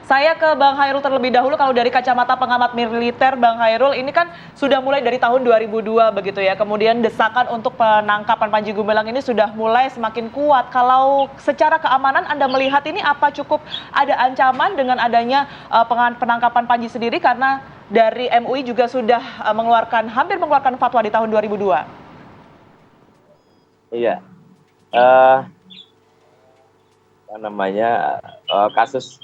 Saya ke Bang Hairul terlebih dahulu. Kalau dari kacamata pengamat militer, Bang Hairul, ini kan sudah mulai dari tahun 2002 begitu ya. Kemudian desakan untuk penangkapan Panji Gumilang ini sudah mulai semakin kuat. Kalau secara keamanan Anda melihat ini apa cukup ada ancaman dengan adanya penangkapan Panji sendiri, karena dari MUI juga sudah hampir mengeluarkan fatwa di tahun 2002. Iya, kasus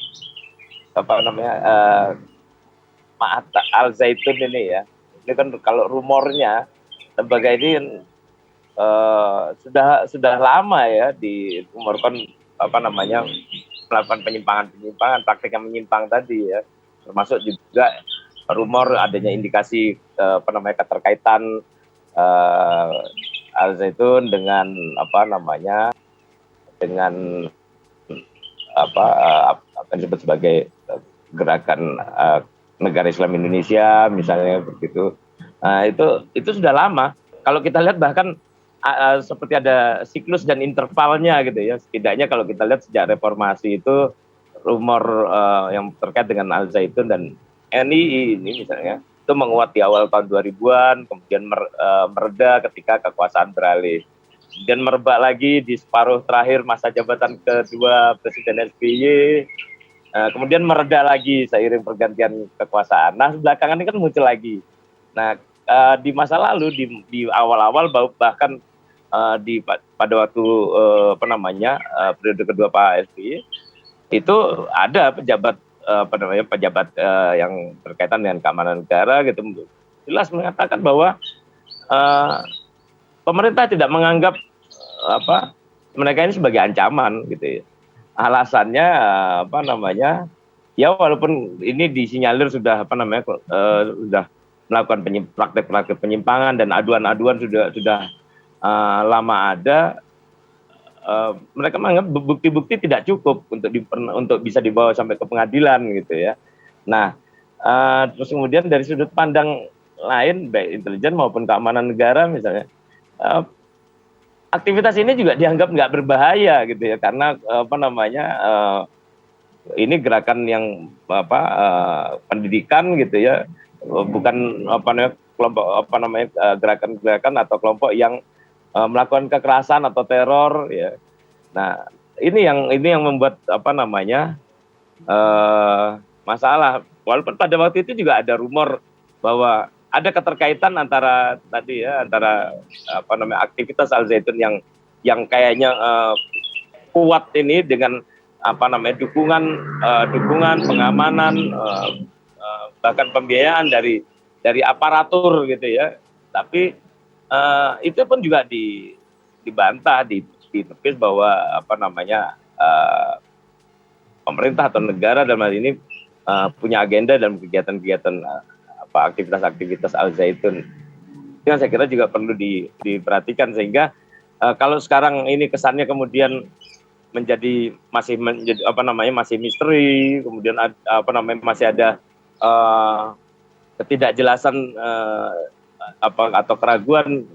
Mahat Al Zaitun ini ya, ini kan kalau rumornya lembaga ini sudah lama ya dirumorkan melakukan penyimpangan praktik yang menyimpang tadi ya, termasuk juga rumor adanya indikasi keterkaitan Al Zaitun dengan apa yang disebut sebagai gerakan negara Islam Indonesia misalnya begitu. Nah, itu sudah lama. Kalau kita lihat bahkan seperti ada siklus dan intervalnya gitu ya. Setidaknya kalau kita lihat sejak reformasi itu rumor yang terkait dengan Al Zaitun dan NII ini misalnya itu menguat di awal tahun 2000-an, kemudian mereda ketika kekuasaan beralih. Dan merebak lagi di separuh terakhir masa jabatan kedua Presiden SBY, kemudian mereda lagi seiring pergantian kekuasaan. Nah, belakangan ini kan muncul lagi. Nah, di masa lalu di awal-awal bahkan pada waktu periode kedua Pak SBY itu ada pejabat yang berkaitan dengan keamanan negara gitu, jelas mengatakan bahwa pemerintah tidak menganggap mereka ini sebagai ancaman gitu ya. Alasannya ya walaupun ini disinyalir sudah sudah melakukan praktek-praktek penyimpangan dan aduan-aduan sudah lama ada, mereka menganggap bukti-bukti tidak cukup untuk bisa dibawa sampai ke pengadilan gitu ya. Nah, terus kemudian dari sudut pandang lain baik intelijen maupun keamanan negara misalnya, aktivitas ini juga dianggap nggak berbahaya gitu ya, karena ini gerakan yang pendidikan gitu ya, bukan gerakan atau kelompok yang melakukan kekerasan atau teror ya. Nah, ini yang membuat masalah. Walaupun pada waktu itu juga ada rumor bahwa ada keterkaitan antara aktivitas Al Zaitun yang kayaknya kuat ini dengan dukungan pengamanan, bahkan pembiayaan dari aparatur gitu ya. Tapi itu pun juga dibantah, ditepis bahwa pemerintah atau negara dalam hal ini punya agenda dalam kegiatan-kegiatan aktivitas Al Zaitun. Itu yang saya kira juga perlu diperhatikan, sehingga kalau sekarang ini kesannya kemudian masih misteri, kemudian masih ada ketidakjelasan atau keraguan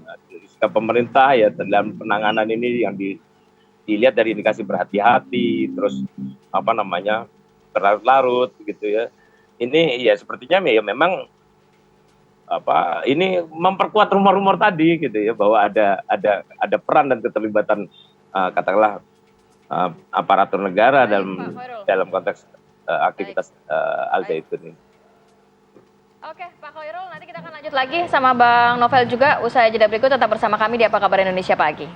sikap pemerintah ya dalam penanganan ini yang dilihat dari indikasi berhati-hati, terus berlarut-larut gitu ya. Ini ya sepertinya ya memang ini memperkuat rumor-rumor tadi gitu ya, bahwa ada peran dan keterlibatan katakanlah aparatur negara dalam konteks aktivitas Al Zaitun ini. Oke, Pak Khairul, nanti kita akan lanjut lagi sama Bang Novel juga usai jeda berikut. Tetap bersama kami di Apa Kabar Indonesia Pagi.